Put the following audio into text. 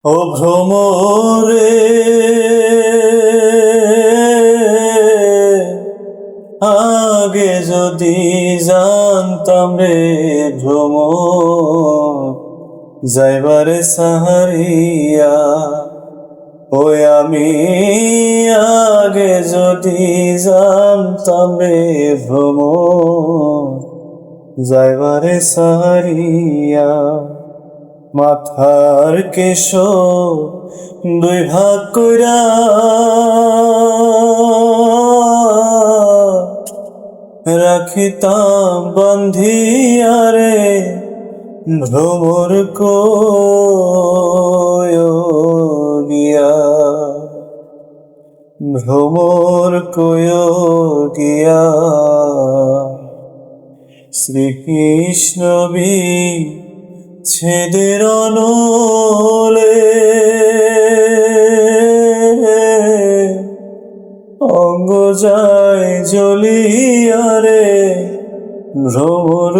ও ভ্রমরে আগে যদি জানতাম রে ভ্রমর যাইবারে সাহারিয়া ওই আমি আগে যদি জানতাম রে ভ্রমর যাইবারে সাহারিয়া মাথার কেশ দুই ভাগ কইরা রাখিতাম বান্ধিয়া রে ভ্রমর কইয়া ভ্রমর কইয়া শ্রীকৃষ্ণ ছেদের অনলে অঙ্গ যায় জ্বলিয়া রে ভ্রমর